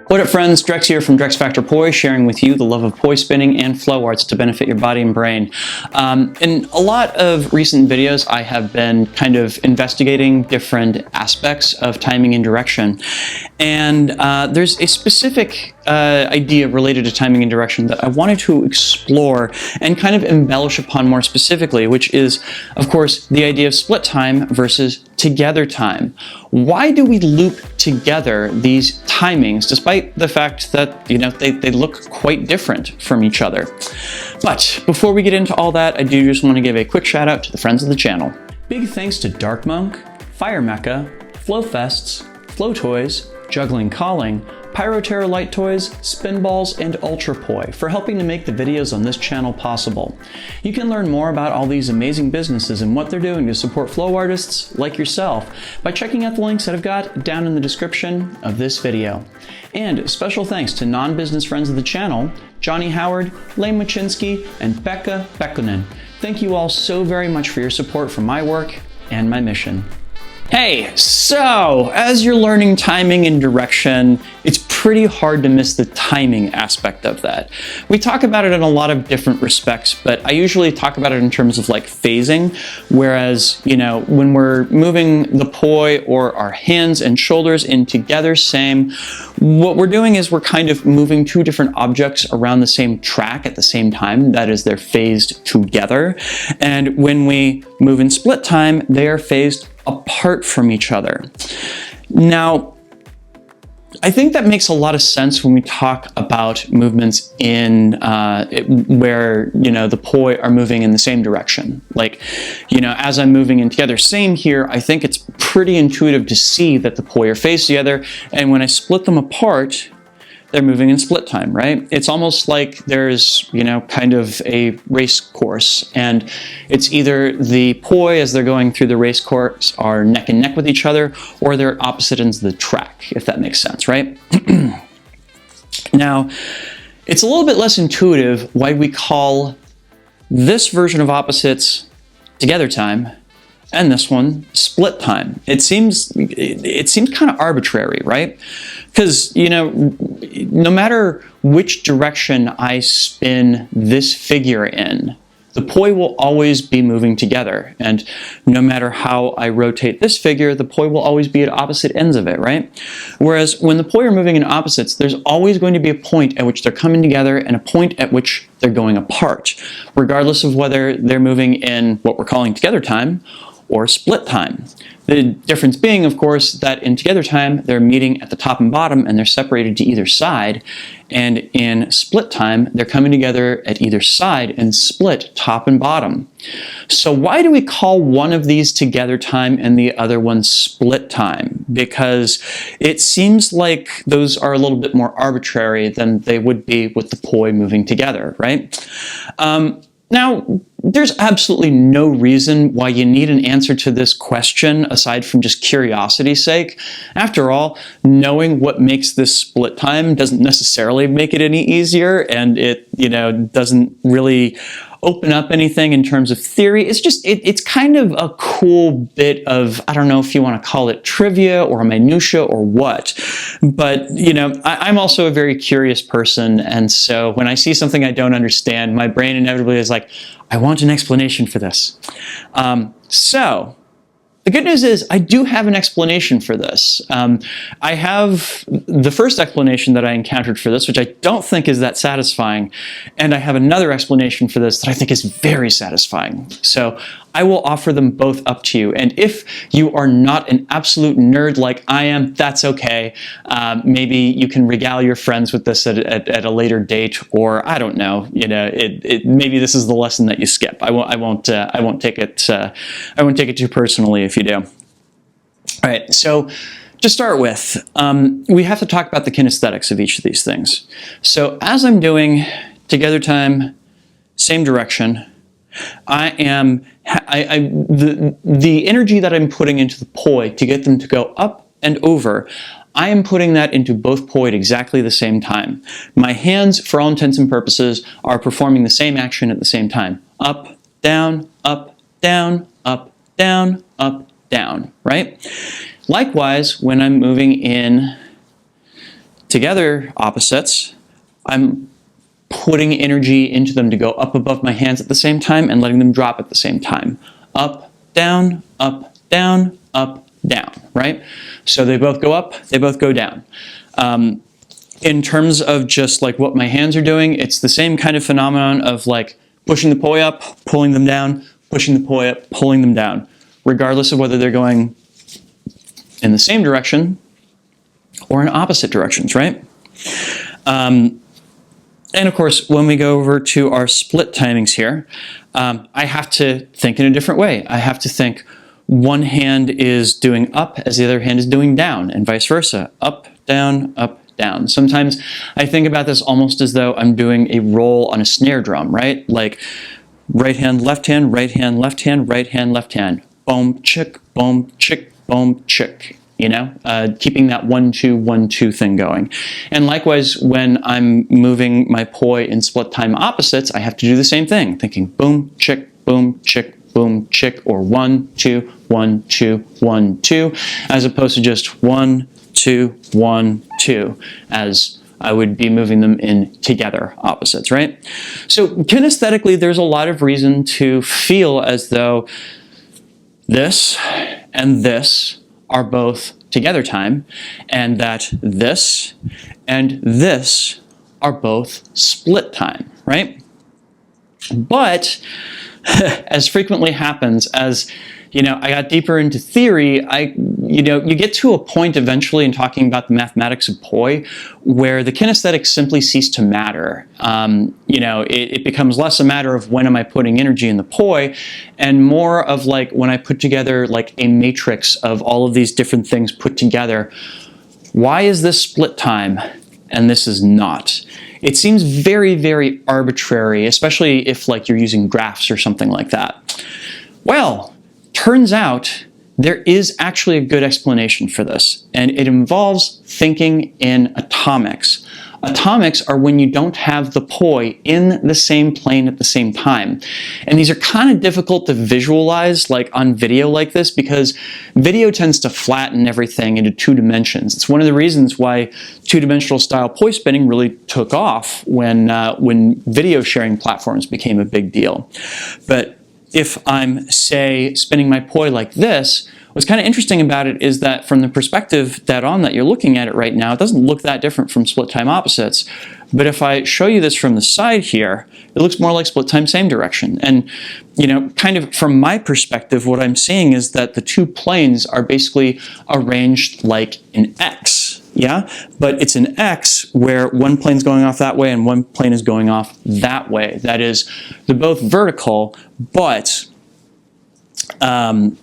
What up friends, Drex here from Drex Factor Poi, sharing with you the love of poi spinning and flow arts to benefit your body and brain. In a lot of recent videos, I have been kind of investigating different aspects of timing and direction. And there's a specific idea related to timing and direction that I wanted to explore and kind of embellish upon more specifically, which is, of course, the idea of split time versus together time. Why do we loop together these timings, despite the fact that, you know, they look quite different from each other? But before we get into all that, I do just want to give a quick shout out to the friends of the channel. Big thanks to Dark Monk, Fire Mecha, Flow Fests, Flow Toys, Juggling Calling, Pyroterror Light Toys, Spinballs, and Ultrapoi for helping to make the videos on this channel possible. You can learn more about all these amazing businesses and what they're doing to support flow artists like yourself by checking out the links that I've got down in the description of this video. And special thanks to non-business friends of the channel, Johnny Howard, Lain Mochinsky, and Pekha Pekkonen. Thank you all so very much for your support for my work and my mission. Hey, so as you're learning timing and direction, it's pretty hard to miss the timing aspect of that. We talk about it in a lot of different respects, but I usually talk about it in terms of like phasing, whereas, you know, when we're moving the poi or our hands and shoulders in together, same, what we're doing is we're kind of moving two different objects around the same track at the same time. That is, they're phased together. And when we move in split time, they are phased apart from each other. Now, I think that makes a lot of sense when we talk about movements in where, you know, the poi are moving in the same direction. Like, you know, as I'm moving in together, same here, I think it's pretty intuitive to see that the poi are phased together, and when I split them apart, they're moving in split time, right? It's almost like there's, you know, kind of a race course, and it's either the poi as they're going through the race course are neck and neck with each other, or they're at opposite ends of the track, if that makes sense, right? Now, it's a little bit less intuitive why we call this version of opposites together time and this one split time. It seems kind of arbitrary, right? Because, you know, no matter which direction I spin this figure in, the poi will always be moving together. And no matter how I rotate this figure, the poi will always be at opposite ends of it, right? Whereas when the poi are moving in opposites, there's always going to be a point at which they're coming together and a point at which they're going apart, regardless of whether they're moving in what we're calling together time or split time. The difference being, of course, that in together time, they're meeting at the top and bottom and they're separated to either side. And in split time, they're coming together at either side and split top and bottom. So why do we call one of these together time and the other one split time? Because it seems like those are a little bit more arbitrary than they would be with the poi moving together, right? Now, there's absolutely no reason why you need an answer to this question aside from just curiosity's sake. After all, knowing what makes this split time doesn't necessarily make it any easier, and it, you know, doesn't really open up anything in terms of theory. It's just, it's kind of a cool bit of, I don't know if you want to call it trivia or minutia or what, but, you know, I'm also a very curious person, and so when I see something I don't understand, my brain inevitably is like, I want an explanation for this. So the good news is I do have an explanation for this. I have the first explanation that I encountered for this, which I don't think is that satisfying, and I have another explanation for this that I think is very satisfying. So I will offer them both up to you, and if you are not an absolute nerd like I am, that's okay. Maybe you can regale your friends with this at a later date, or I don't know. You know, maybe this is the lesson that you skip. I won't take it too personally if you do. All right, so to start with, we have to talk about the kinesthetics of each of these things. So as I'm doing together time, same direction, the energy that I'm putting into the poi to get them to go up and over, I am putting that into both poi at exactly the same time. My hands, for all intents and purposes, are performing the same action at the same time. Up, down, up, down, up, down, up, down, right? Likewise, when I'm moving in together opposites, I'm putting energy into them to go up above my hands at the same time and letting them drop at the same time. Up, down, up, down, up, down, right? So they both go up, they both go down. In terms of just like what my hands are doing, it's the same kind of phenomenon of like pushing the poi up, pulling them down, pushing the poi up, pulling them down, regardless of whether they're going in the same direction or in opposite directions, right? And of course, when we go over to our split timings here, I have to think in a different way. I have to think one hand is doing up as the other hand is doing down, and vice versa. Up, down, up, down. Sometimes I think about this almost as though I'm doing a roll on a snare drum, right? Like right hand, left hand, right hand, left hand, right hand, left hand. Boom, chick, boom, chick, boom, chick. You know, keeping that 1-2, 1-2 thing going. And likewise, when I'm moving my poi in split time opposites, I have to do the same thing, thinking boom, chick, boom, chick, boom, chick, or 1-2, 1-2, 1-2, as opposed to just 1-2, 1-2, as I would be moving them in together opposites, right? So kinesthetically, there's a lot of reason to feel as though this and this are both together time, and that this and this are both split time, right? But as frequently happens, as I got deeper into theory, you get to a point eventually in talking about the mathematics of poi where the kinesthetics simply cease to matter. It becomes less a matter of when am I putting energy in the poi and more of like when I put together like a matrix of all of these different things put together. Why is this split time and this is not? It seems very, very arbitrary, especially if like you're using graphs or something like that. Well, turns out there is actually a good explanation for this, and it involves thinking in atomics. Atomics are when you don't have the poi in the same plane at the same time. And these are kind of difficult to visualize like on video like this because video tends to flatten everything into 2 dimensions. It's one of the reasons why 2-dimensional style poi spinning really took off when video sharing platforms became a big deal. But if I'm, say, spinning my poi like this, what's kind of interesting about it is that from the perspective that you're looking at it right now, it doesn't look that different from split time opposites. But if I show you this from the side here, it looks more like split time same direction. And, kind of from my perspective, what I'm seeing is that the 2 planes are basically arranged like an X. Yeah, but it's an X where one plane's going off that way and one plane is going off that way. That is, they're both vertical, but they're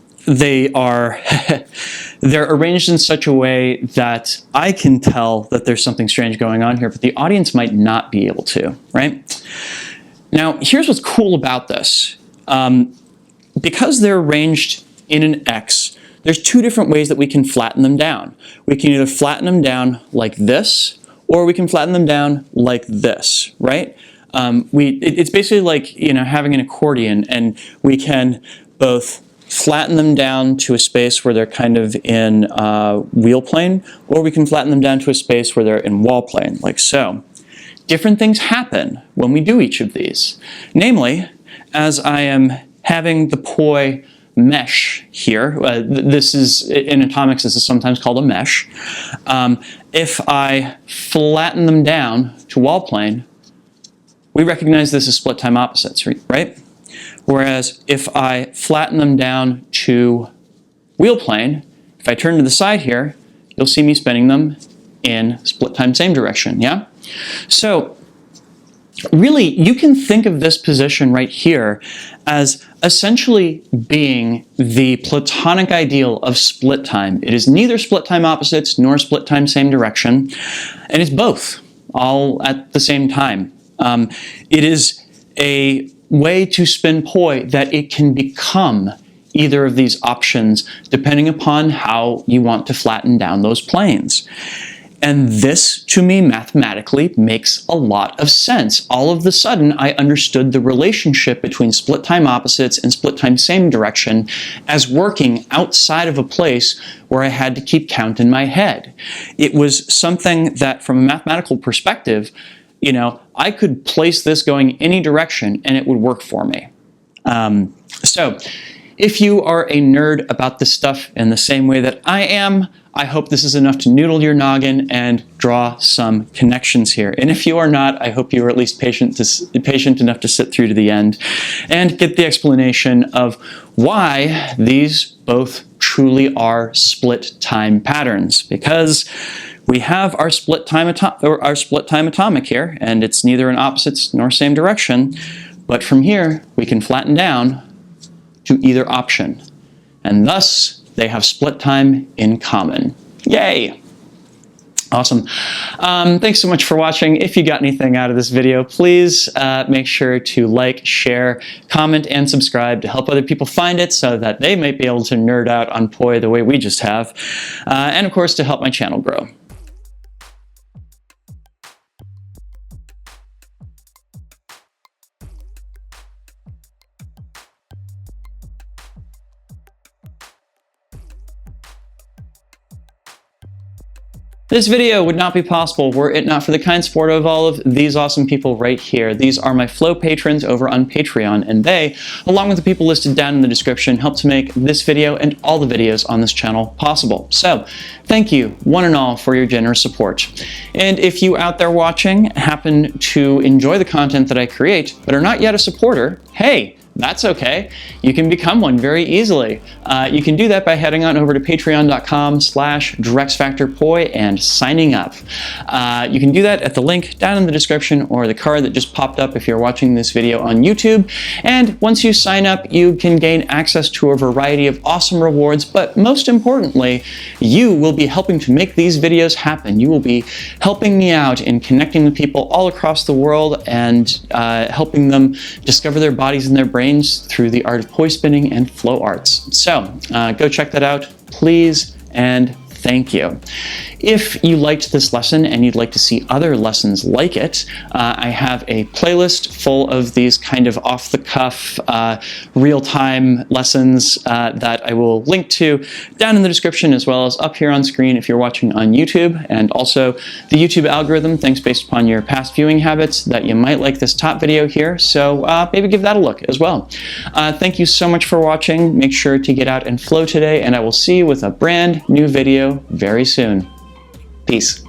arranged in such a way that I can tell that there's something strange going on here, but the audience might not be able to, right? Now, here's what's cool about this. Because they're arranged in an X, there's 2 different ways that we can flatten them down. We can either flatten them down like this, or we can flatten them down like this, right? It's basically like having an accordion, and we can both flatten them down to a space where they're kind of in wheel plane, or we can flatten them down to a space where they're in wall plane, like so. Different things happen when we do each of these. Namely, as I am having the poi mesh here. This is, in atomics, this is sometimes called a mesh. If I flatten them down to wall plane, we recognize this as split time opposites, right? Whereas if I flatten them down to wheel plane, if I turn to the side here, you'll see me spinning them in split time same direction, yeah? So really, you can think of this position right here as essentially being the Platonic ideal of split time. It is neither split time opposites nor split time same direction, and it's both, all at the same time. It is a way to spin poi that it can become either of these options depending upon how you want to flatten down those planes. And this, to me, mathematically makes a lot of sense. All of a sudden, I understood the relationship between split time opposites and split time same direction as working outside of a place where I had to keep count in my head. It was something that, from a mathematical perspective, you know, I could place this going any direction and it would work for me. So, if you are a nerd about this stuff in the same way that I am, I hope this is enough to noodle your noggin and draw some connections here. And if you are not, I hope you are at least patient enough to sit through to the end and get the explanation of why these both truly are split time patterns. Because we have our split time atomic here, and it's neither in opposites nor same direction. But from here, we can flatten down to either option, and thus they have split time in common. Yay! Awesome. Thanks so much for watching. If you got anything out of this video, please make sure to like, share, comment, and subscribe to help other people find it so that they might be able to nerd out on Poi the way we just have, and of course to help my channel grow. This video would not be possible were it not for the kind support of all of these awesome people right here. These are my Flow patrons over on Patreon, and they, along with the people listed down in the description, help to make this video and all the videos on this channel possible. So, thank you, one and all, for your generous support. And if you out there watching happen to enjoy the content that I create, but are not yet a supporter, hey, that's okay. You can become one very easily. You can do that by heading on over to patreon.com/DrexFactorPoi and signing up. You can do that at the link down in the description or the card that just popped up if you're watching this video on YouTube. And once you sign up, you can gain access to a variety of awesome rewards, but most importantly, you will be helping to make these videos happen. You will be helping me out in connecting with people all across the world and helping them discover their bodies and their brains through the art of poi spinning and flow arts. So go check that out, please, and thank you. If you liked this lesson and you'd like to see other lessons like it, I have a playlist full of these kind of off-the-cuff, real-time lessons that I will link to down in the description as well as up here on screen if you're watching on YouTube. And also, the YouTube algorithm thinks based upon your past viewing habits that you might like this top video here, so maybe give that a look as well. Thank you so much for watching. Make sure to get out and flow today, and I will see you with a brand new video very soon. Peace.